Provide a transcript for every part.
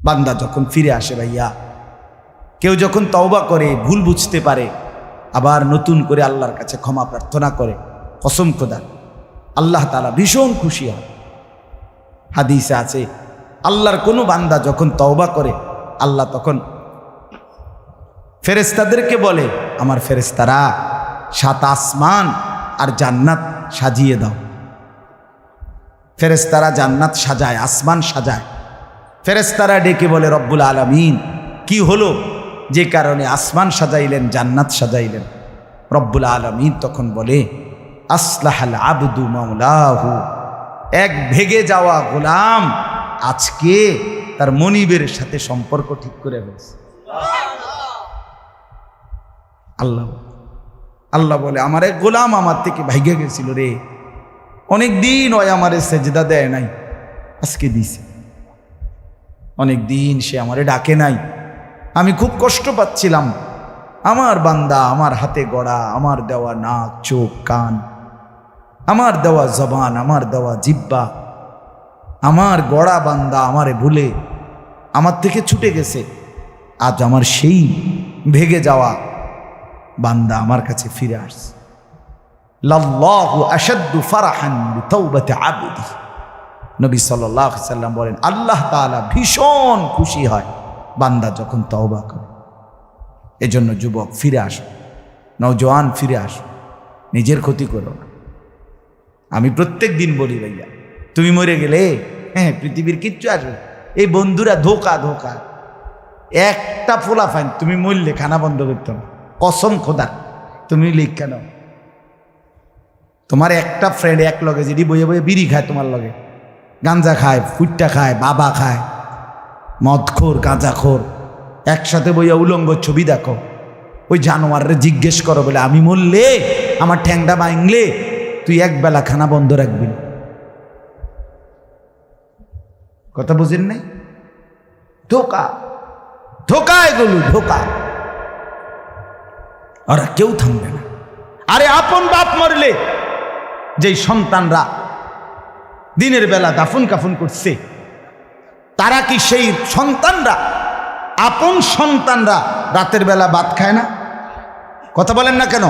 বান্দা যখন ফিরে আসে ভাইয়া, কেউ যখন তওবা করে, ভুল বুঝতে পারে, আবার নতুন করে আল্লাহর কাছে ক্ষমা প্রার্থনা করে, কসম খোদা আল্লাহ তাআলা ভীষণ খুশি হয়। হাদিসে আছে আল্লাহর কোনো বান্দা যখন তওবা করে, আল্লাহ তখন ফেরেশতাদেরকে বলে, আমার ফেরেশতারা 7 আসমান আর জান্নাত সাজিয়ে দাও। ফেরেশতারা জান্নাত সাজায়, আসমান সাজায়। ফেরেশতারা ডেকে বলে, রব্বুল আলামিন কি হলো যে কারণে আসমান সাজাইলেন, জান্নাত সাজাইলেন? রব্বুল আলামিন তখন বলে, আসলাহাল আবদু মাওলাহু, এক ভেগে যাওয়া গোলাম আজকে তার মনিবের সাথে সম্পর্ক ঠিক করে ফেলছে। আল্লাহ বলে, আমার এক গোলাম আমার থেকে ভাইগে গেছিল রে, অনেক দিন ওই আমারে সেজদা দেয় নাই, আজকে দিছে। অনেক দিন সে আমারে ডাকে নাই, আমি খুব কষ্ট পাচ্ছিলাম। আমার বান্দা আমার হাতে গড়া, আমার দেওয়া নাক, চোখ, কান, আমার দেওয়া জবান, আমার দেওয়া জিহ্বা, আমার গড়া বান্দা আমারে ভুলে আমার থেকে ছুটে গেছে। আজ আমার সেই ভেগে যাওয়া বান্দা আমার কাছে ফিরে আসছে। লাল্লাহু আশাদ্দু ফারাহান বিতাওবাতি আবদি, নবী সাল্লাল্লাহু আলাইহি ওয়াসাল্লাম বলেন, আল্লাহ তাআলা ভীষণ খুশি হয় বান্দা যখন তওবা করে। এজন্য যুবক ফিরে আসো, নওজোয়ান ফিরে আসো, নিজের ক্ষতি করো না। আমি প্রত্যেক দিন বলি ভাইয়া, তুমি মরে গেলে হ্যাঁ পৃথিবীর কিচ্ছু আসবে, এই বন্ধুরা ধোকা ধোকা। একটা ফোলা ফাইন, তুমি মরলে খানা বন্ধ করতে না, কসম খোদা তুমি লিখা নাও। তোমার একটা ফ্রেন্ড এক লগে যদি বইয়ে বইয়ে বিড়ি খায়, তোমার লগে গাঞ্জা খায়, ফুটটা খায়, বাবা খায়, মদখোর, গাঁজাখোর, একসাথে বইয়া উলঙ্গ ছবি দেখো, ওই জানোয়াররে জিজ্ঞেস করো বলে, আমি মরলে আমার ঠ্যাংটা ভাঙলে তুই একবেলা খানা বন্ধ রাখবি না। কথা বুঝেন নাই? ধোকা ধোকা, এগুলো ধোকা। ওরা কেউ থামবে না। আরে আপন বাপ মরলে যেই সন্তানরা দিনের বেলা দাফন কাফন করছে, তারা কি সেই সন্তানরা, আপন সন্তানরা রাতের বেলা ভাত খায় না? কথা বলেন না কেন?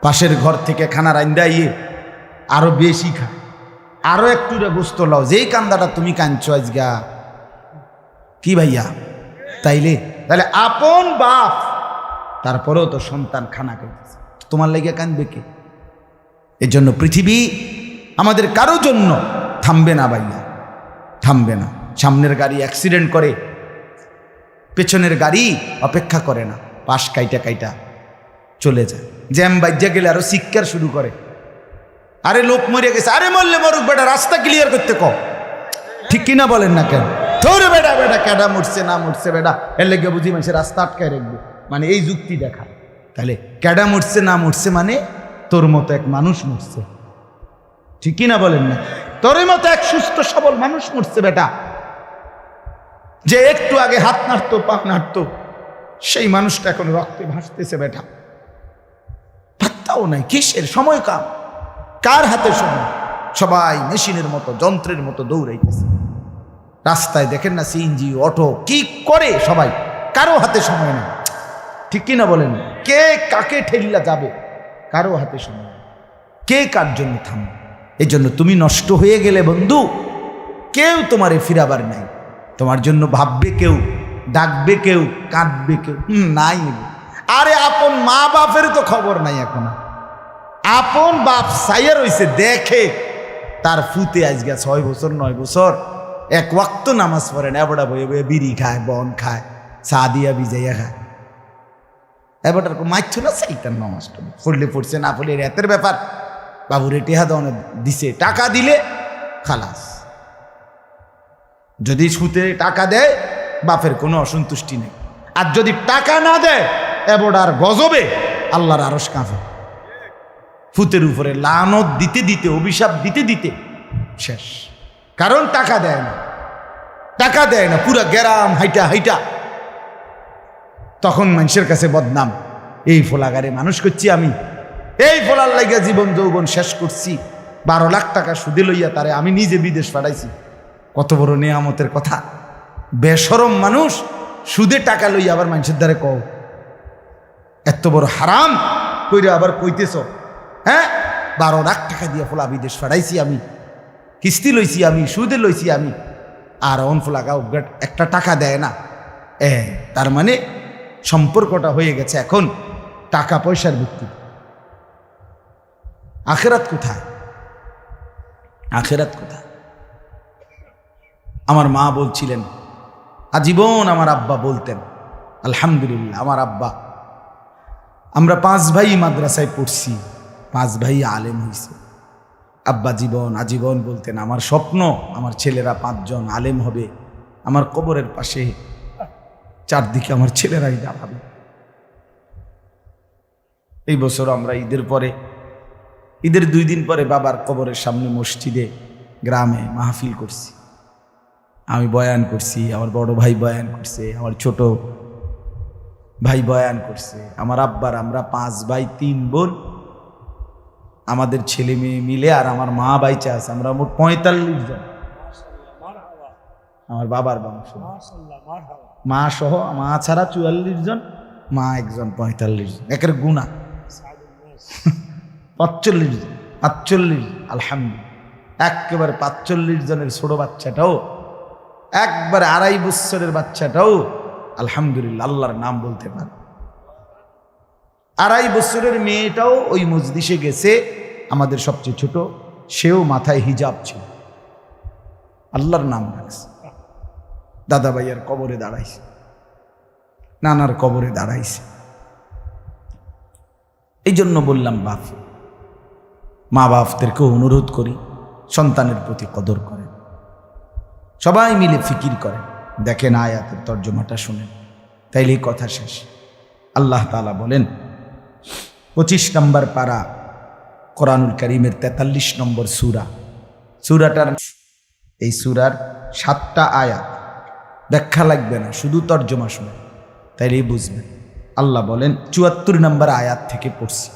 পাশের ঘর থেকে খানা রান্দাইয়ে আরো বেশি খায়, আরো একটু গোস্ত লাও, যেই কান্দাটা তুমি কাঁদছো আজগা। কি ভাইয়া? তাইলে আপন বাপ, তারপরেও তো সন্তান খানা খাইতেছে, তোমার লেগে কাঁদবে কে? এর জন্য পৃথিবী আমাদের কারো জন্য থামবে না ভাইয়া, থামবে না। সামনের গাড়ি অ্যাক্সিডেন্ট করে, পেছনের গাড়ি অপেক্ষা করে না, পাশ কাইটা কাইটা চলে যায়। জ্যাম বাজ্যা গেলে আরো শিক্ষার শুরু করে, আরে লোক মরে গেছে, আরে মরলে মরুক বেটা, রাস্তা ক্লিয়ার করতে কও। ঠিক কিনা বলেন না কেন? ধরে বেটা বেটা কেডা মরছে না মরছে বেটা, এর লেগে বুঝি মানুষের রাস্তা আটকায় রাখবে, মানে এই যুক্তি দেখা। তাহলে কেডা মরছে না মরছে মানে তোর মতো এক মানুষ মরছে। ঠিক কিনা বলেন না? তোর মতো এক সুস্থ সবল মানুষ মরছে বেটা, যে একটু আগে হাত নাড়তো, পা নাড়তো, সেই মানুষটা এখন রক্তে ভাসতেছে বেটা। পাত্তাও নাই, কিসের সময় কাম, কার হাতে সময়? সবাই মেশিনের মতো, যন্ত্রের মতো দৌড়াইতেছে। রাস্তায় দেখেন না সিএনজি, অটো কি করে সবাই, কারো হাতে সময় নেই। ঠিক কিনা বলেন? কে কাকে ঠেলিয়া যাবে, কারো হাতে সময় নেই, কে কার জন্য থামবে। এই জন্য তুমি নষ্ট হয়ে গেলে বন্ধু, কেউ তোমারে ফিরাবার নাই। তোমার জন্য ভাববে কেউ, ডাকবে কেউ, কাঁদবে কেউ নাই। আরে আপন মা বাপের তো খবর নাই এখন। আপন বাপ সাইয়া রইছে, দেখে তার ফুতে আজকে 6 বছর 9 বছর এক ওয়াক্ত নামাজ পড়ে না, এবড়া বয়ে বয়ে বিড়ি খায়, বন খায়, চা দিয়া ভিজাইয়া খায়। এবারটার মাইছ না সেইটার নামাজটা পড়লে পড়ছে, না পড়লে রাতের ব্যাপার। বাবুরে টেহা দনে দিছে, টাকা দিলে খালাস। যদি সুতে টাকা দেয় বাপের কোনো অসন্তুষ্টি নেই, আর যদি টাকা না দেয় এবড়ার গজবে আল্লাহর আরশ কাঁপে। ফুতের উপরে লানত দিতে দিতে, অভিশাপ দিতে দিতে শেষ। কারণ টাকা দেয় না, টাকা দেয় না, পুরা গ্রাম হাইটা হাইটা তখন মানুষের কাছে বদনাম। এই ফোলাগারে মানুষ করছি আমি, এই ফোলার লাগিয়া জীবন যৌবন শেষ করছি, 12 লাখ টাকা সুদে লইয়া তারে আমি নিজে বিদেশ পাঠাইছি। কত বড় নেয়ামতের কথা। বেশরম মানুষ সুদে টাকা লইয়া আবার মানুষের দ্বারে কও এত বড় হারাম কইরে আবার কইতেছ, হ্যাঁ 12 লাখ টাকা দিয়ে ফোলা বিদেশ ফাড়াইছি আমি, কিস্তি লইছি আমি, সুদে লইছি আমি, আর অন ফোলাগা একটা টাকা দেয় না। তার মানে সম্পর্কটা হয়ে গেছে এখন টাকা পয়সার ভিত্তিতে। আখেরাত কোথায়? আখেরাত কোথায়? আমার মা বলছিলেন, আজীবন আমার আব্বা বলতেন, আলহামদুলিল্লাহ আমার আব্বা, আমরা 5 ভাই মাদ্রাসায় পড়ছি, 5 ভাই আলেম হয়েছে। আব্বা আজীবন বলতেন, আমার স্বপ্ন আমার ছেলেরা 5 জন আলেম হবে, আমার কবরের পাশে চারদিকে আমার ছেলেরাই দাঁড়াবে। এই বছর আমরা ঈদের 2 দিন পরে বাবার কবরের সামনে মসজিদে গ্রামে মাহফিল করছি। আমি বয়ান করছি, আমার বড় ভাই বয়ান করছে, আমার ছোট ভাই বয়ান করছে, আমার আব্বার আমরা 5 ভাই 3 বোন, আমাদের ছেলে মেয়ে মিলে আর আমার মা বাইচা আছে, আমরা মোট 45 জন। আমার বাবার বংশ, মা সহ, মা ছাড়া 44 জন, মা একজন 45 জন, একের গুণা 45 জন, 45 আলহামদুলিল্লাহ। একেবারে 45 জনের ছোট বাচ্চাটাও, একবারে 2.5 বছরের বাচ্চাটাও আলহামদুলিল্লাহ আল্লাহর নাম বলতে পারে। 2.5 বছরের মেয়েটাও ওই মজলিসে গেছে, আমাদের সবচেয়ে ছোট, সেও মাথায় হিজাব ছিল, আল্লাহর নাম রাখছে। দাদা ভাইয়ার কবরে দাঁড়াইছে, নানার কবরে দাঁড়াইছে। এই জন্য বললাম মা বাপদেরকে অনুরোধ করি সন্তানের প্রতি কদর করেন, সবাই মিলে ফিকির করেন, দেখেন আয়াতের তর্জমাটা শুনেন, তাইলেই কথা শেষ। আল্লাহ তাআলা বলেন 25 নম্বর পারা কোরআনুল কারীমের 43 নম্বর সূরাটার এই সূরার 7টা আয়াত, ব্যাখ্যা লাগবে না, শুধু তর্জমা শুনেন তাইলেই বুঝবেন। আল্লাহ বলেন 74 নম্বর আয়াত থেকে পড়ছি,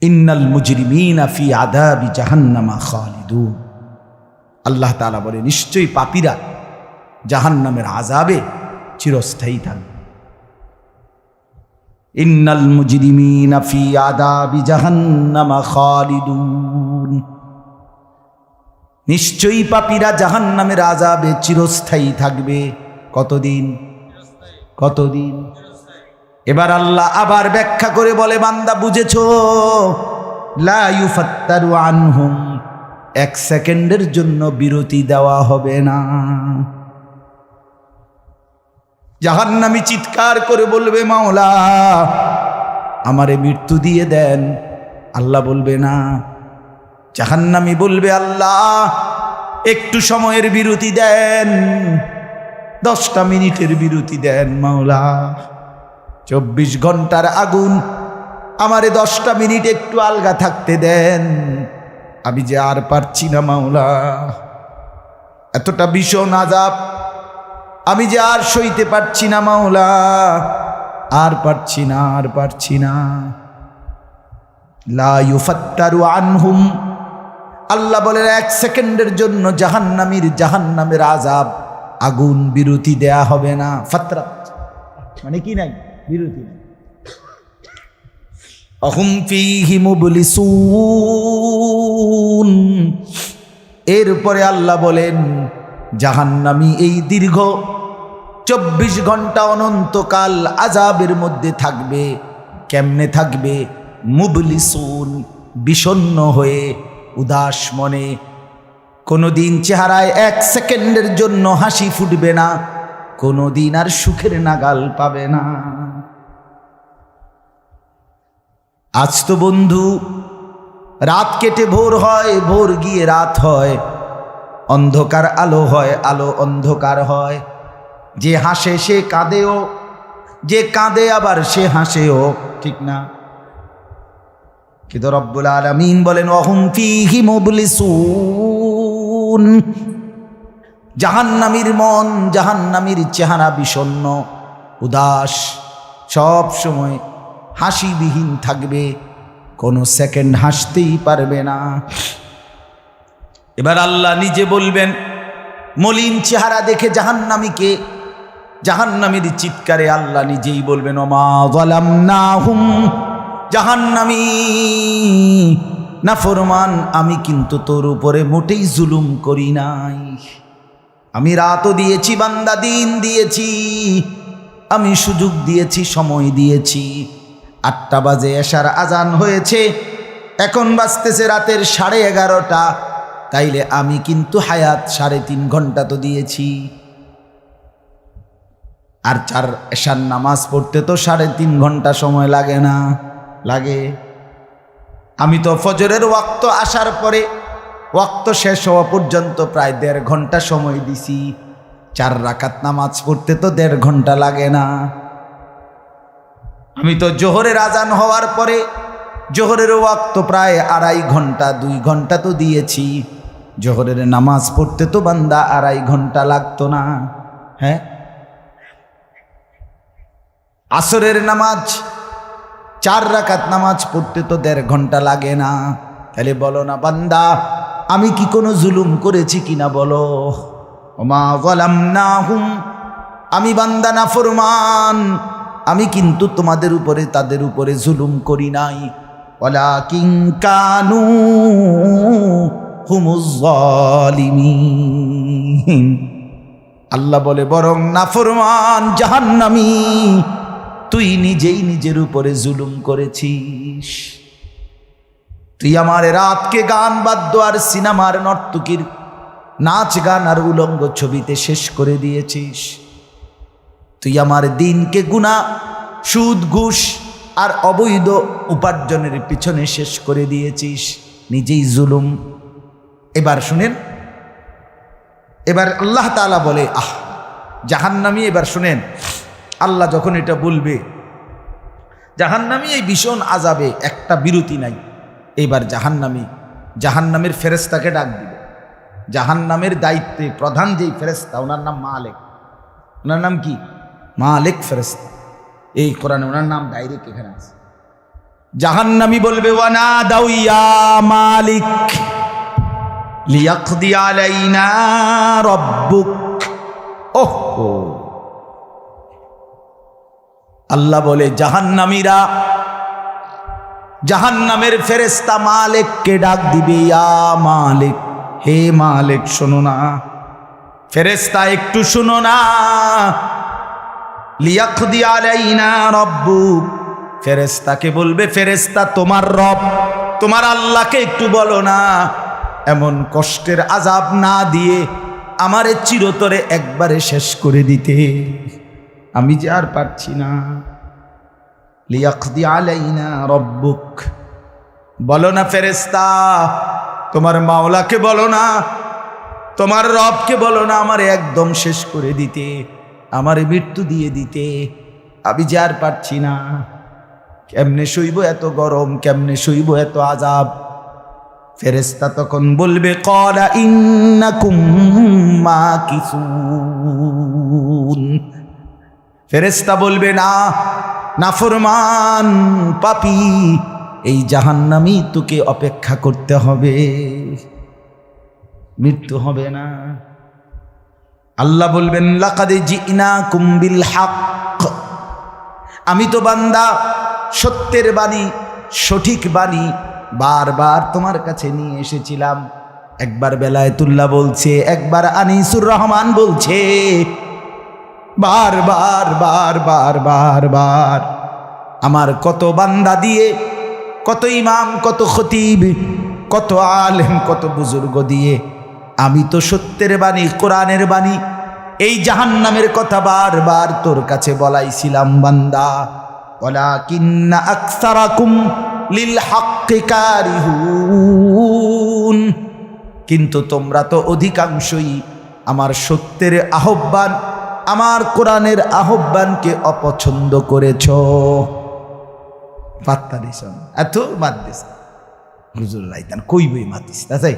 ইন্নাল মুজরিমিনা ফি আযাবি জাহান্নামা খালিদুন। আল্লাহ তাআলা বলে নিশ্চয়ই পাপীরা জাহান্নামের আযাবে চিরস্থায়ী থাকবে। ইন্নাল মুজরিমিনা ফি আযাবি জাহান্নামা খালিদুন, নিশ্চয়ই পাপীরা জাহান্নামের আযাবে চিরস্থায়ী থাকবে। কতদিন? এবার আল্লাহ আবার ব্যাখ্যা করে বলে, বান্দা বুঝেছো? লা ইউফাত্তারু আনহুম, 1 সেকেন্ডের জন্য বিরতি দেওয়া হবে না। জাহান্নামী চিৎকার করে বলবে, মাওলা আমারে মৃত্যু দিয়ে দেন। আল্লাহ বলবে না। জাহান্নামী বলবে, আল্লাহ একটু সময়ের বিরতি দেন, 10টা মিনিটের বিরতি দেন মাওলা। 24 ঘন্টার আগুন, আমারে 10টা মিনিট একটু আলগা থাকতে দেন, আমি যে আর পারছি না মাওলা, এতটা ভীষণ আযাব আমি যে আর সইতে পারছি না মাওলা, আর পারছি না। লা ইউফাত্তারু আনহুম, আল্লাহ বলেন 1 সেকেন্ডের জন্য জাহান্নামের আযাব, আগুন বিরতি দেয়া হবে না। ফাতরাত মানে কি নাই? বিরতি নাই। আহুম ফীহি মুবলিসুন, এরপরে আল্লাহ বলেন জাহান্নামী এই দীর্ঘ 24 ঘন্টা অনন্তকাল আযাবের মধ্যে থাকবে। কেমনে থাকবে? মুবলিসুন, বিষণ্ণ হয়ে, উদাস মনে। কোনোদিন চেহারায় 1 সেকেন্ডের জন্য হাসি ফুটবে না, কোনোদিন আর সুখের নাগাল পাবে না। আজ তো বন্ধু রাত কেটে ভোর হয়, ভোর গিয়ে রাত হয়, অন্ধকার আলো হয়, আলো অন্ধকার হয়। যে হাসে সে কাঁদেও, যে কাঁদে আবার সে হাসেও, ঠিক না? কিন্তু রব্বুল আলামিন বলেন ওয়াহুম ফীহি মুবলিসুন, জাহান্নামীর মন, জাহান্নামীর চেহারা বিষণ্ণ, উদাস, সব সময় হাসিবিহীন থাকবে, কোনো সেকেন্ড হাসতেই পারবে না। এবার আল্লাহ নিজে বলবেন মলিন চেহারা দেখে জাহান্নামীকে, জাহান্নামীর চিৎকারে আল্লাহ নিজেই বলবেন ওমা যালামনাহুম, জাহান্নামী নাফরমান, আমি কিন্তু তোর উপরে মোটেই জুলুম করি নাই। আমি রাতও দিয়েছি বান্দা, দিন দিয়েছি, আমি সুযোগ দিয়েছি, সময় দিয়েছি। 8টা বাজে এশার আজান হয়েছে, এখন বাজতেছে রাতের 11:30। তাইলে আমি কিন্তু হায়াত 3.5 ঘন্টা তো দিয়েছি। আর 4 এশার নামাজ পড়তে তো 3.5 ঘন্টা সময় লাগে না? লাগে। আমি তো ফজরের ওয়াক্ত আসার পরে ওয়াক্ত শেষ হওয়া পর্যন্ত প্রায় 1.5 ঘন্টা সময় দিছি। 4 রাকাত নামাজ পড়তে তো 1.5 ঘন্টা লাগে না? আমি তো জোহরের আজান হওয়ার পরে জোহরের ওয়াক্ত প্রায় 2.5 ঘন্টা, 2 ঘন্টা তো দিয়েছি। জোহরের নামাজ পড়তে তো বান্দা 2.5 ঘন্টা লাগতো না? হ্যাঁ। আসরের নামাজ 4 রাকাত নামাজ পড়তে তো 1.5 ঘন্টা লাগে না? তাহলে বলো না বান্দা, আমি কি কোনো জুলুম করেছি কিনা বলো? ওমা যালামনাহুম, আমি বান্দা নাফরমান, আমি কিন্তু তোমাদের উপরে তাদের উপরে জুলুম করি নাই। ওয়ালাকিন কানু হুমুজ জালিমিন। আল্লাহ বলে বরং নাফরমান জাহান্নামী, তুই নিজেই নিজের উপরে জুলুম করেছিস। তুই আমার রাতকে গান বাদ্য আর সিনেমার নর্তকীর নাচ গান আর উলঙ্গ ছবিতে শেষ করে দিয়েছিস। তুই আমার দিনকে গুনাহ, সুদ, ঘুষ আর অবৈধ উপার্জনের পিছনে শেষ করে দিয়েছিস। নিজেই জুলুম। এবার শুনেন, এবার আল্লাহ তাআলা বলে জাহান্নামী, এবার শুনেন আল্লাহ যখন এটা বলবে, জাহান্নামী এই ভীষণ আযাবে একটা বিরতি নাই। এবার জাহান্নামের ফেরেশতাকে ডাক দিবে। জাহান্নামের দায়িত্বে প্রধান যেই ফেরেশতা, ওনার নাম মালিক। ওনার নাম কি? মালিক ফেরেশতা। এই কোরআনে ওনার নাম ডাইরেক্ট এখানে আছে। জাহান্নামী বলবে ওয়ানাদাউ ইয়া মালিক লিয়াকদি আলাইনা রাব্বুক। ওহো, আল্লাহ বলে জাহান্নামীরা, জাহান্নামের ফেরেশতা মালিককে ডাক দিবে, ইয়া মালিক, হে মালিক শোনো না, ফেরেশতা একটু শোনো না। লিয়াকদি আলাইনা রাব্বুক, ফেরেশতাকে বলবে, ফেরেশতা তোমার রব, তোমার আল্লাহকে একটু বলো না এমন কষ্টের আযাব না দিয়ে আমারে চিরতরে একবারে শেষ করে দিতে, আমি যে আর পারছি না। লিয়াকদি আলাইনা রাব্বুক, বলো না ফেরেশতা, তোমার মাওলাকে বলো না, তোমার রবকে বলো না আমারে একদম শেষ করে দিতে, আমারে মৃত্যু দিয়ে দিতে, আমি যে আর পারছি না। কেমনে সইব এত গরম, কেমনে সইব এত আযাব? ফেরেশতা তখন বলবে ক্বালা ইন্নাকুম মাকিসুন। ফেরেশতা বলবে না, নাফরমান পাপী, এই জাহান্নামী তোকে অপেক্ষা করতে হবে, মৃত্যু হবে না। আল্লাহ বলবেন লাকাদ জিনাকুম বিল হক, আমি তো বান্দা সত্যের বাণী, সঠিক বাণী বারবার তোমার কাছে নিয়ে এসেছিলাম। একবার বেলায়েতুল্লাহ বলছে, একবার আনিসুর রহমান বলছে, বারবার বারবার বারবার আমার কত বান্দা দিয়ে, কত ইমাম, কত খতিব, কত আলেম, কত বুজুর্গ দিয়ে আমি তো সত্যের বাণী, কোরআনের বাণী, এই জাহান্নামের কথা বারবার তোর কাছে বলাইছিলাম বান্দা। ওয়ালাকিন্না আকসারাকুম লিল হাক্কি কারিহুন, কিন্তু তোমরা তো অধিকাংশই আমার সত্যের আহ্বান, আমার কোরআনের আহ্বানকে অপছন্দ করেছ। পাত্তা দিস এত বাদ দিস হুজুর রাইতান কই বই মাতিস তাই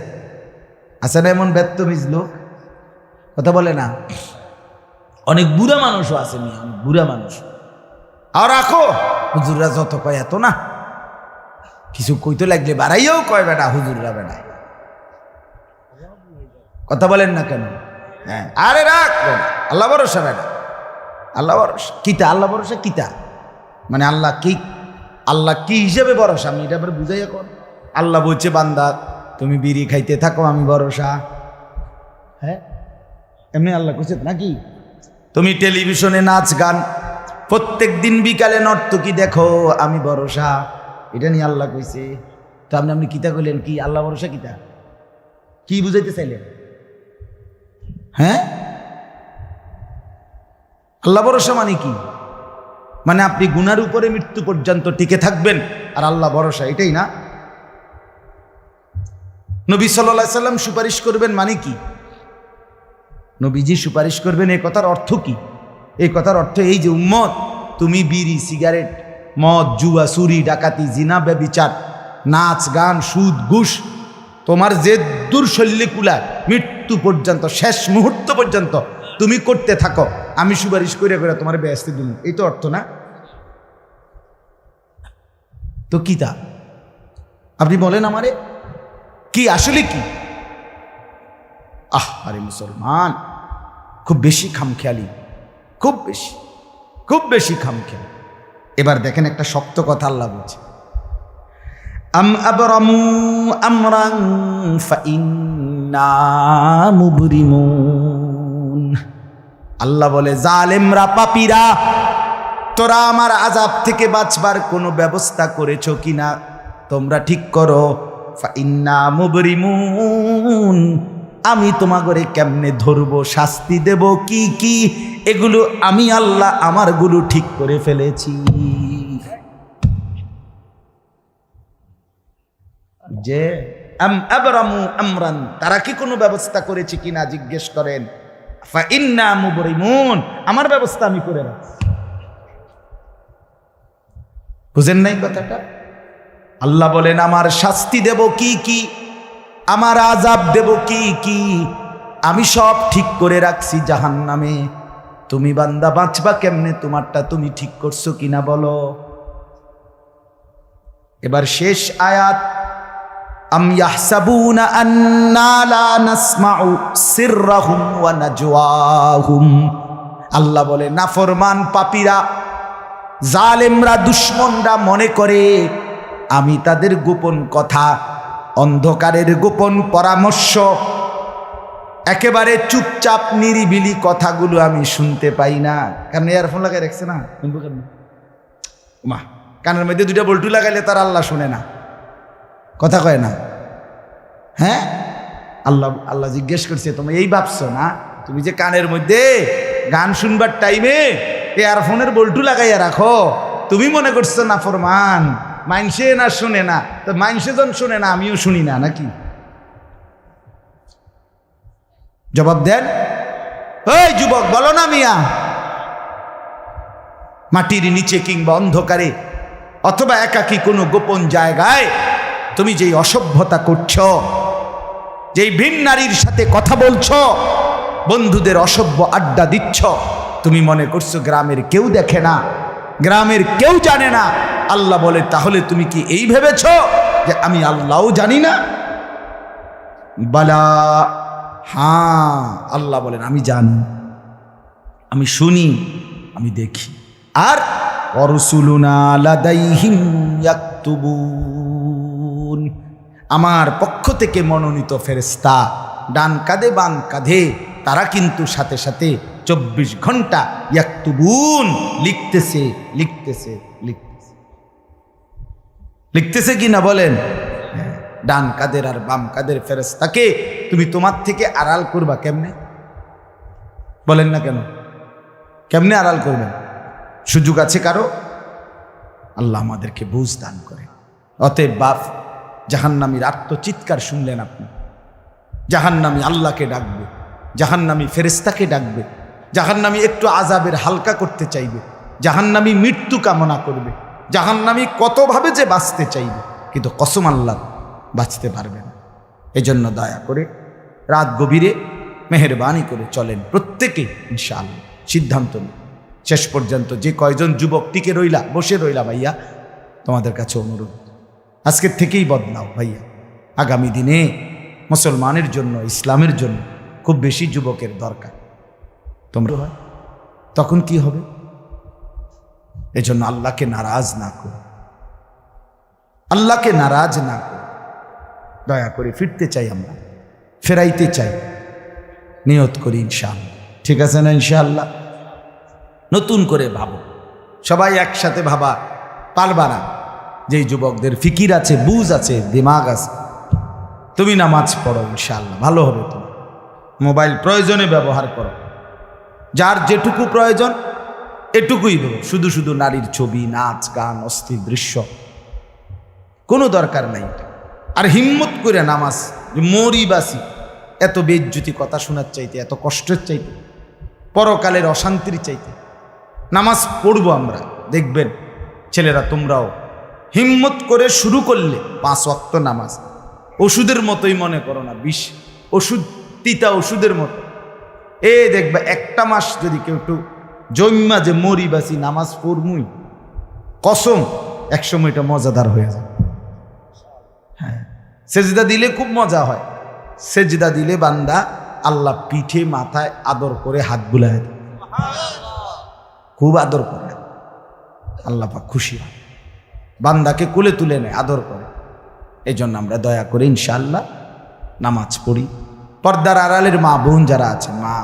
আছে না এমন ব্যর্থমিজ লোক, কথা বলে না। অনেক বুড়া মানুষও আছে, অনেক বুড়া মানুষ। আর রাখো হুজুররা যত কয় এত না, কিছু কইতে লাগলে বাড়াইয়াও কয় বেটা হুজুররা বেড়ায়, কথা বলেন না কেন? হ্যাঁ, আরে রাখ বেটা, আল্লাহ ভরসা বেটা, আল্লাহ ভরসা কিতা, আল্লাহ ভরসা কিতা মানে আল্লাহ কি, আল্লাহ কি হিসেবে ভরসা আমি এটা আবার বুঝাই এখন। আল্লাহ বলছে বান্দা তুমি বিড়ি খাইতে থাকো আমি ভরসা। হ্যাঁ, এমনি আল্লাহ কইছে নাকি? তুমি টেলিভিশনে নাচ গান প্রত্যেক দিন বিকালে নর্তকী দেখো আমি ভরসা, এটা নিয়ে আল্লাহ কইছে। তো আপনি কিতা কইলেন কি আল্লাহ ভরসা কিতা, কি বুঝাইতে চাইলেন? হ্যাঁ, আল্লাহ ভরসা মানে কি? মানে আপনি গুনার উপরে মৃত্যু পর্যন্ত টিকে থাকবেন আর আল্লাহ ভরসা, এটাই না? নবী সাল্লাল্লাহু আলাইহি সাল্লাম সুপারিশ করবেন মানে কি? নবীজি সুপারিশ করবেন এই কথার অর্থ কি? এই কথার অর্থ এই যে উম্মত তুমি বিড়ি সিগারেট মদ জুয়া চুরি ডাকাতি জিনা ব্যভিচার নাচ গান সুদ ঘুষ তোমার যে দুর্শল্যে কুলায় মৃত্যু পর্যন্ত শেষ মুহূর্ত পর্যন্ত তুমি করতে থাকো, আমি সুপারিশ করে করে তোমার বেহেশতে দিন, এই তো অর্থ না? তো কি তা আপনি বলেন আমারে কি আসলে কি? আরে মুসলমান খুব বেশি খামখেয়ালি, খুব বেশি খামখেয়ালি। এবার দেখেন একটা শক্ত কথা আল্লাহ বলছে, আম আবরামু আমরান ফাইন্না মুবরিমুন। আল্লাহ বলে জালেমরা পাপীরা তোরা আমার আযাব থেকে বাঁচবার কোনো ব্যবস্থা করেছো কিনা তোমরা ঠিক করো। ফাইন্না মুবরিমুন, আমি তোমাগরে কেমনে ধরবো শাস্তি দেব কি কি এগুলো আমি আল্লাহ আমারগুলো ঠিক করে ফেলেছি। যে আম আবরামু আমরান, তারা কি কোনো ব্যবস্থা করেছে কিনা জিজ্ঞেস করেন। ফাইন্না মুবরিমুন, আমার ব্যবস্থা আমি করে রাখছি। বুঝেন নাই কথাটা? আল্লাহ বলেন আমার শাস্তি দেব কি কি, আমার আযাব দেব কি কি আমি সব ঠিক করে রাখছি জাহান্নামে। তুমি বান্দা বাঁচবা কেমনে তোমারটা তুমি ঠিক করছো কিনা বলো। এবার শেষ আয়াত, আম ইয়াহসাবুনা আন্না লা নাসমাউ সিররাহুম ওয়া নাজওয়াহুম। আল্লাহ বলে নাফরমান পাপীরা জালেমরা দুশমনরা মনে করে আমি তাদের গোপন কথা অন্ধকারের গোপন পরামর্শ একেবারে চুপচাপ নিরিবিলি কথাগুলো আমি শুনতে পাই না। কারণ ইয়ারফোন লাগাই রাখছে না, শুনবো কেন? মা কানের মধ্যে দুইটা বল্টু লাগাইলে তার আল্লাহ শুনে না, কথা কয় না। হ্যাঁ, আল্লাহ জিজ্ঞেস করছে তুমি এই ভাবছো না তুমি যে কানের মধ্যে গান শুনবার টাইমে ইয়ারফোনের বল্টু লাগাইয়া রাখো, তুমি মনে করছো না ফরমান মাইনসে না শুনে না, তো মাইনসে যখন শুনে না আমিও শুনি না নাকি? জবাব দেন, ওই যুবক বলো না মিয়া। মাটির নিচে কিংবা অন্ধকারে অথবা একাকী কোনো গোপন জায়গায় তুমি যেই অসভ্যতা করছো, যেই ভিন নারীর সাথে কথা বলছো, বন্ধুদের অসভ্য আড্ডা দিচ্ছ, তুমি মনে করছো গ্রামের কেউ দেখে না, গ্রামের কেউ জানে না। আল্লাহ বলে তাহলে তুমি কি এই ভেবেছ যে আমি আল্লাহও জানি না? বালা, হ্যাঁ আল্লাহ বলেন আমি জানি, আমি শুনি, আমি দেখি। আর অরসুলুনা লাদাইহিম ইয়াকতুবুন, আমার পক্ষ থেকে মনোনীত ফেরেশতা ডান কাঁধে বাম কাঁধে তারা কিন্তু সাথে সাথে 24 ঘন্টা ইয়াকতুবুন লিখতেছে লিখতেছে লিখতেছে লিখতেছে কি না বলেন? ডান কাদের আর বাম কাদের ফেরেশতাকে তুমি তোমার থেকে আড়াল করবা কেমনে? বলেন না কেন? কেমনে আড়াল করবেন? সুযোগ আছে কারো? আল্লাহ আমাদেরকে বুঝ দান করে। অতএব বাপ, জাহান্নামীর আত্মচিৎকার শুনলেন আপনি, জাহান্নামী আল্লাহকে ডাকবে, জাহান্নামী ফেরেশতাকে ডাকবে, জাহান্নামী একটু আযাবের হালকা করতে চাইবে, জাহান্নামী মৃত্যু কামনা করবে, জাহান্নামী কতভাবে যে বাঁচতে চাইবে, কিন্তু কসম আল্লাহ বাঁচতে পারবে না। এজন্য দয়া করে রাত গভীরে মেহেরবানি করে চলেন প্রত্যেকে ইনশাআল্লাহ। সিদ্ধান্ত নিন শেষ পর্যন্ত। যে কয়জন যুবক টিকে রইলা, বসে রইলা, ভাইয়া তোমাদের কাছে অনুরোধ, আজকের থেকেই বদলাও ভাইয়া। আগামী দিনে মুসলমানের জন্য, ইসলামের জন্য খুব বেশি যুবকের দরকার। তোমরা তখন কি হবে? এজন্য আল্লাহকে নারাজ না করো, আল্লাহকে নারাজ না করো। দয়া করে ফিরতে চাই, আমরা ফেরাইতে চাই, নিয়ত করি ইনশাআল্লাহ। ঠিক আছে না? ইনশাআল্লাহ নতুন করে ভাবো, সবাই একসাথে ভাবা পারবা না। যেই যুবকদের ফিকির আছে, বুঝ আছে, দিমাগ আছে, তুমি নামাজ পড়ো, ইনশাআল্লাহ ভালো হবে। তুমি মোবাইল প্রয়োজনে ব্যবহার করো, যার যেটুকু প্রয়োজন এটুকুই দেবো। শুধু শুধু নারীর ছবি, নাচ গান, অস্থির দৃশ্য কোনো দরকার নাই। আর হিম্মত করে নামাজ, মরি বাসি, এত বেজ্জুতি কথা শোনার চাইতে, এত কষ্টের চাইতে, পরকালের অশান্তির চাইতে নামাজ পড়বো আমরা। দেখবেন ছেলেরা তোমরাও হিম্মত করে শুরু করলে 5 ওয়াক্ত নামাজ ওষুধের মতোই মনে করো না, বিষ ওষুধ, তিতা ওষুধের মতো। দেখবা একটা মাস যদি কেউ একটু জন্মা যে মরি বাসি নামাজ পড়মুই, কসম একসময় এটা মজাদার হয়ে যায়। হ্যাঁ, সেজদা দিলে খুব মজা হয়। সেজদা দিলে বান্দা আল্লাহ পিঠে মাথায় আদর করে হাত বুলায় দেয়, খুব আদর করে। আল্লাহ পাক খুশি হয়, বান্দাকে কোলে তুলে নেয়, আদর করে। এই জন্য আমরা দয়া করে ইনশাআল্লাহ নামাজ পড়ি। পর্দার আড়ালের মা বোন যারা আছেন, মা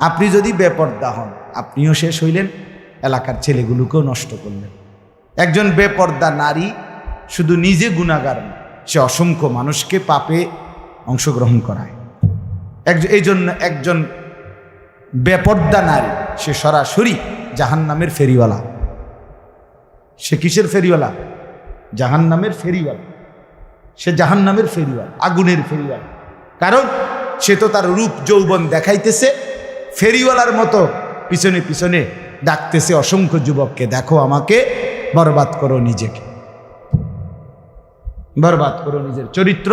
আপনি যদি বেপর্দা হন, আপনিও শেষ হইলেন, এলাকার ছেলেগুলোকেও নষ্ট করলেন। একজন বেপর্দা নারী শুধু নিজে গুনাহগার না, সে অসংখ্য মানুষকে পাপে অংশগ্রহণ করায়। এই জন্য একজন বেপর্দা নারী সে সরাসরি জাহান্নামের ফেরিওয়ালা। সে কিসের ফেরিওয়ালা? জাহান্নামের ফেরিওয়ালা। সে জাহান্নামের ফেরিওয়ালা, আগুনের ফেরিওয়ালা। কারণ সে তো তার রূপ যৌবন দেখাইতেছে, ফেরিওয়ালার মতো পিছনে পিছনে ডাকতেছে অসংখ্য যুবককে, দেখো আমাকে, বরবাদ করো নিজেকে, বরবাদ করো নিজের চরিত্র,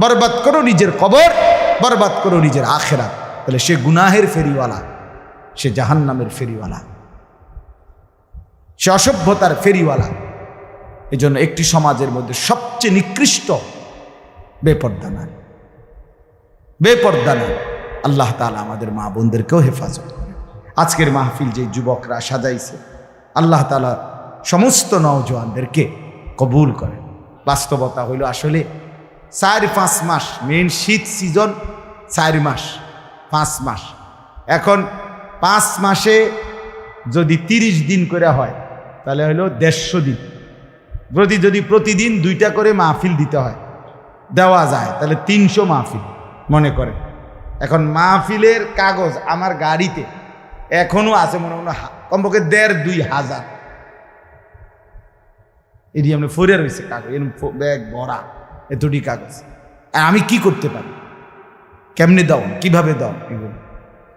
বরবাদ করো নিজের কবর, বরবাদ করো নিজের আখেরাত। তাহলে সে গুনাহের ফেরিওয়ালা, সে জাহান্নামের ফেরিওয়ালা, সে অসভ্যতার ফেরিওয়ালা। এই জন্য একটি সমাজের মধ্যে সবচেয়ে নিকৃষ্ট বেপর্দা নারী, বেপর্দা নারী। আল্লাহ তাআলা আমাদের মা বোনদেরকেও হেফাজত করে। আজকের মাহফিল যে যুবকরা সাজাইছে, আল্লাহ তাআলা সমস্ত নওজোয়ানদেরকে কবুল করে। বাস্তবতা হইল আসলে 4-5 মাস, মেন শীত সিজন 4 মাস, 5 মাস। এখন 5 মাসে যদি 30 দিন করে হয়, তাহলে হইল 150 দিন। যদি প্রতিদিন 2টা করে মাহফিল দিতে হয়, দেওয়া যায়, তাহলে 300 মাহফিল মনে করে। এখন মাহফিলের কাগজ আমার গাড়িতে এখনো আছে, মনে মনে কমপক্ষে 1,500-2 হাজার এটি আমরা ফরিয়া রয়েছে কাগজ, এরকম ব্যাগ ভরা এতটি কাগজ। আমি কি করতে পারি? কেমনে দাও, কিভাবে দাও এগুলো?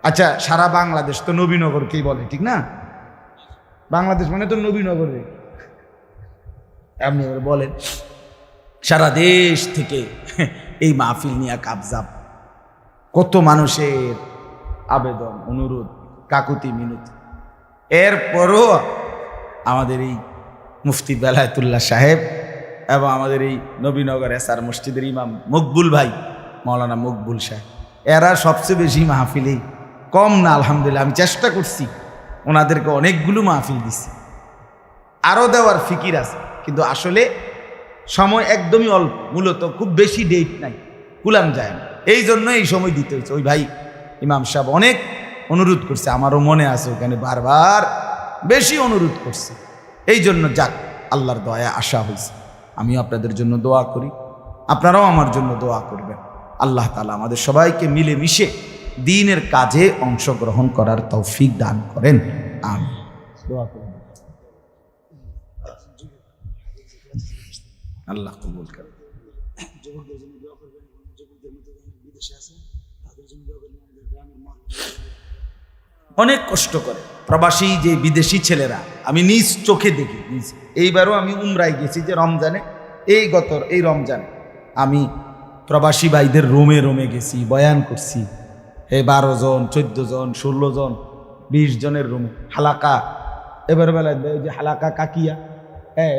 আচ্ছা, সারা বাংলাদেশ তো নবীনগরকেই বলে, ঠিক না? বাংলাদেশ মানে তো নবীনগর। আপনি বলেন সারা দেশ থেকে এই মাহফিল নিয়ে কাবজাব, কত মানুষের আবেদন, অনুরোধ, কাকুতি মিনতি। এরপরও আমাদের এই মুফতি বেলায়েতুল্লাহ সাহেব এবং আমাদের এই নবীনগর এসআর মসজিদের ইমাম মকবুল ভাই, মৌলানা মকবুল সাহেব, এরা সবচেয়ে বেশি মাহফিলেই, কম না আলহামদুলিল্লাহ। আমি চেষ্টা করছি, ওনাদেরকে অনেকগুলো মাহফিল দিচ্ছি, আরও দেওয়ার ফিকির আছে, কিন্তু আসলে সময় একদমই অল্প। মূলত খুব বেশি ডেট নাই, কুলাম যায় না, এই জন্য এই সময় দিতে হয়েছে। ওই ভাই ইমাম সাহেব অনেক অনুরোধ করছে, আমারও মনে আছে, ওখানে বারবার বেশি অনুরোধ করছে। এই জন্য যাক, আল্লাহর দয়া আশা হয়েছে। আমিও আপনাদের জন্য দোয়া করি, আপনারাও আমার জন্য দোয়া করবেন। আল্লাহ তাআলা আমাদের সবাইকে মিলে মিশে দ্বীনের কাজে অংশগ্রহণ করার তৌফিক দান করেন। আমিন। দোয়া করুন, আল্লাহ কবুল করেন। অনেক কষ্ট করে প্রবাসী যে বিদেশি ছেলেরা, আমি নিজ চোখে দেখি। এইবারও আমি উমরায় গেছি, যে রমজানে, এই রমজানে আমি প্রবাসী ভাইদের রোমে রোমে গেছি, বয়ান করছি। 12 জন, 14 জন, 16 জন, 20 জনের রুমে হালাকা। এবার বেলায় ওই যে হালাকা কাকিয়া,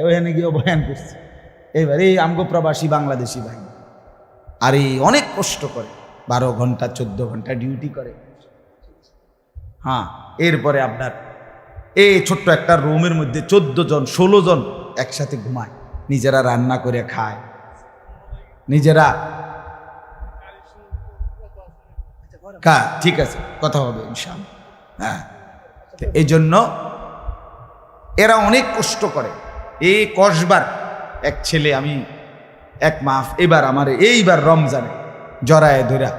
ওখানে গিয়েও বয়ান করছি। এবার এই আমগো প্রবাসী বাংলাদেশি ভাই, আর এই অনেক কষ্ট করে 12 ঘন্টা 14 ঘন্টা ডিউটি করে। হ্যাঁ, এরপরে আপনার এই ছোট্ট একটা রুমের মধ্যে 14 জন 16 জন একসাথে ঘুমায়, নিজেরা রান্না করে খায়, নিজেরা। ঠিক আছে, কথা হবে ইনশাআল্লাহ। হ্যাঁ, এই জন্য এরা অনেক কষ্ট করে। এই কসবার এক ছেলে, আমি এক মাস এবার আমার এইবার রমজানে জড়ায় ধরা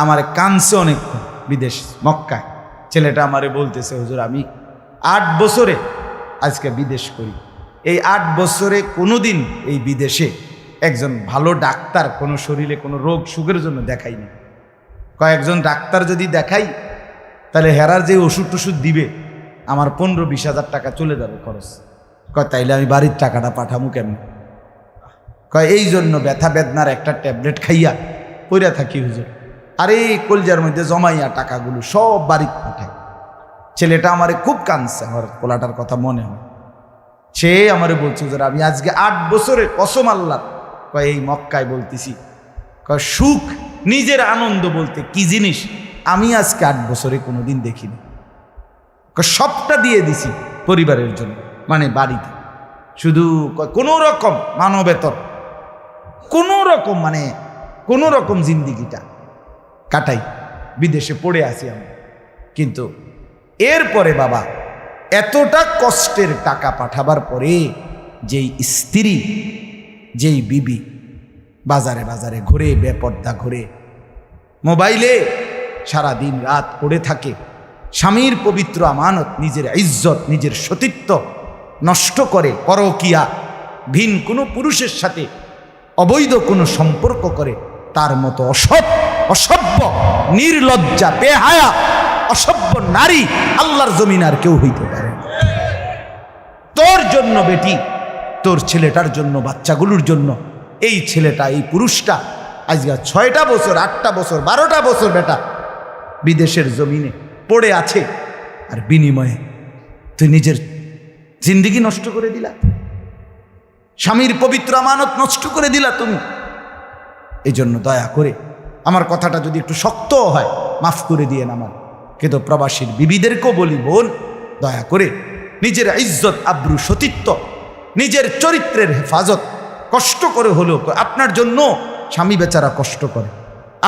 আমার কানছে অনেকক্ষণ, বিদেশ মক্কায়। ছেলেটা আমারে বলতেছে, হুজুর আমি 8 বছরে আজকে বিদেশ করি, এই 8 বছরে কোনোদিন এই বিদেশে একজন ভালো ডাক্তার কোনো শরীরে কোনো রোগ সুখের জন্য দেখাইনি। কয়েকজন ডাক্তার যদি দেখাই তাহলে হেরার যে ওষুধ টষুধ দিবে আমার 15-20 হাজার টাকা চলে যাবে খরচ। কয় তাইলে আমি বাড়ির টাকাটা পাঠামু কেমন? কয় এই জন্য ব্যথা বেদনার একটা ট্যাবলেট খাইয়া পইরা থাকি হুজুর, আর এই কলজার মধ্যে জমাইয়া টাকাগুলো সব বাড়িতে পাঠায়। ছেলেটা আমারে খুব কাঁদছে, আমার পোলাটার কথা মনে হয়। সে আমারে বলছে, হুজুর আমি আজকে 8 বছরে কসম আল্লাহ, কয় এই মক্কায় বলতেছি, কয় সুখ নিজের আনন্দ বলতে কি জিনিস আমি আজকে 8 বছরে কোনোদিন দেখিনি। সবটা দিয়ে দিছি পরিবারের জন্য, মানে বাড়িতে, শুধু কোনো রকম মানবেতর কোনো রকম মানে কোনো রকম জিন্দিগিটা কাটাই, বিদেশে পড়ে আসি আমি। কিন্তু এরপরে বাবা এতটা কষ্টের টাকা পাঠাবার পরে যেই স্ত্রী, যেই বিবি বাজারে বাজারে ঘুরে, বেপর্দা ঘুরে, মোবাইলে সারা দিন রাত পড়ে থাকে, স্বামীর পবিত্র আমানত, নিজের ইজ্জত, নিজের সতীত্ব নষ্ট করে, পরকিয়া, ভিন কোনো পুরুষের সাথে অবৈধ কোনো সম্পর্ক করে, তার মতো অসভ্য, নির্লজ্জা, বেহায়া, অসভ্য নারী আল্লাহর জমিন আর কেউ হইতে পারে না। তোর জন্য বেটি, তোর ছেলেটার জন্য, বাচ্চাগুলোর জন্য এই ছেলেটা, এই পুরুষটা আজকে 6টা বছর, 8টা বছর, 12টা বছর বেটা বিদেশের জমিনে পড়ে আছে, আর বিনিময়ে তুই নিজের জিন্দিগি নষ্ট করে দিলা, স্বামীর পবিত্র আমানত নষ্ট করে দিলা তুমি। এই জন্য দয়া করে, আমার কথাটা যদি একটু শক্ত হয় মাফ করে দিয়েন আমার, কিন্তু প্রবাসীর বিবিদেরকেও বলি, বোন দয়া করে নিজের ইজ্জত, আব্রু, সতীত্ব, নিজের চরিত্রের হেফাজত কষ্ট করে হলেও, আপনার জন্য স্বামী বেচারা কষ্ট করে,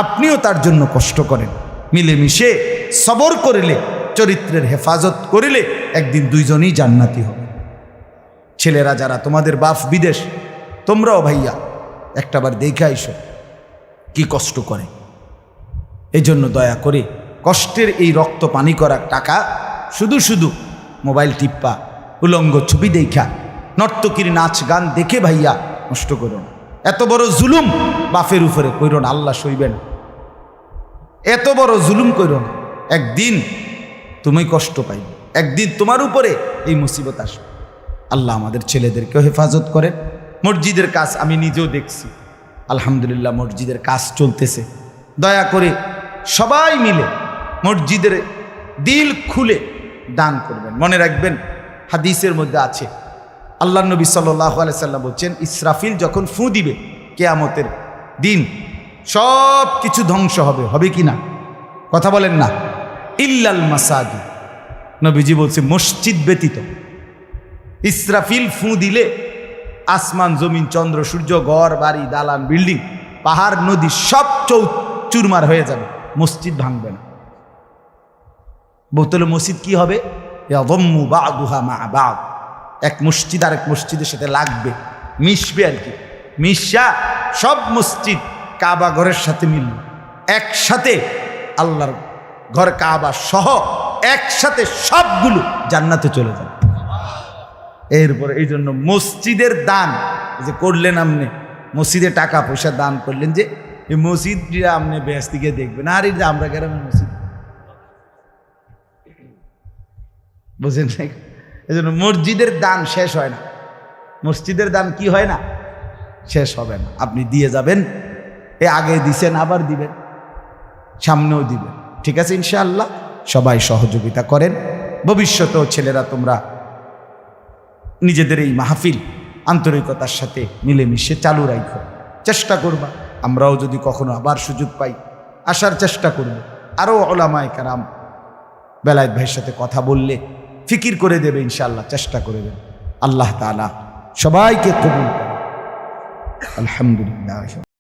আপনিও তার জন্য কষ্ট করেন, মিলেমিশে সবর করিলে, চরিত্রের হেফাজত করিলে একদিন দুইজনই জান্নাতি হবে। ছেলেরা যারা তোমাদের বাপ বিদেশ, তোমরাও ভাইয়া একটাবার দেখে আইসো কি কষ্ট করে। এই জন্য দয়া করে কষ্টের এই রক্ত পানি করা টাকা শুধু শুধু মোবাইল টিপ্পা, উলঙ্গ ছবি দেখা, নর্তকীর নাচ গান দেখে ভাইয়া নষ্ট করো না। এত বড় জুলুম বাপের উপরে কইরো না, আল্লাহ সইবেন। এত বড় জুলুম কইরো না, একদিন তুমি কষ্ট পাইবে, একদিন তোমার উপরে এই মুসিবত আসবে। আল্লাহ আমাদের ছেলেদেরকেও হেফাজত করেন। মসজিদের কাজ আমি নিজেও দেখছি, আলহামদুলিল্লাহ মসজিদের কাজ চলতেছে। দয়া করে সবাই মিলে মসজিদের দিল খুলে দান করবেন। মনে রাখবেন হাদিসের মধ্যে আছে, আল্লাহ নবী সাল্লাল্লাহু আলাইহি সাল্লাম বলছেন, ইসরাফিল যখন ফু দিবে কিয়ামতের দিন সব কিছু ধ্বংস হবে, হবে কি না? কথা বলেন না। ইল্লাল মাসাজিদ, নবীজি বলছে মসজিদ ব্যতীত। ইসরাফিল ফু দিলে আসমান, জমিন, চন্দ্র, সূর্য, ঘর বাড়ি, দালান, বিল্ডিং, পাহাড়, নদী সব চুরমার হয়ে যাবে, মসজিদ ভাঙবে না। বোতলে মসজিদ কি হবে? ইয়াদম্মু বা'দুহা মা বা'দ, এক মসজিদ আর এক মসজিদের সাথে লাগবে, মিশবে আর কি। মিশা সব মসজিদ কাবা ঘরের সাথে মিলবে, একসাথে আল্লাহর ঘর কাবা সহ একসাথে সবগুলো জান্নাতে চলে যাবে। এরপরে এই জন্য মসজিদের দান যে করলেন, আপনি মসজিদে টাকা পয়সা দান করলেন, যে এই মসজিদটা আপনি বেহেশতে গিয়ে দেখবেন, আর এই যে আমরা গ্রামের মসজিদ, বুঝেন না? এই জন্য মসজিদের দান শেষ হয় না, মসজিদের দান কি হয় না, শেষ হবে না। আপনি দিয়ে যাবেন, এ আগে দিছেন আবার দিবেন, সামনেও দিবেন, ঠিক আছে ইনশাআল্লাহ। সবাই সহযোগিতা করেন। ভবিষ্যতেও ছেলেরা তোমরা নিজেদের এই মাহফিল আন্তরিকতার সাথে মিলেমিশে চালু রাখো, চেষ্টা করবা। আমরাও যদি কখনো আবার সুযোগ পাই আসার চেষ্টা করব। আরও ওলামায়ে কেরাম বেলায়েত ভাইয়ের সাথে কথা বললে ফিকির করে দেবে ইনশাআল্লাহ, চেষ্টা করে দেবে। আল্লাহ তাআলা সবাইকে কবুল করে। আলহামদুলিল্লাহ।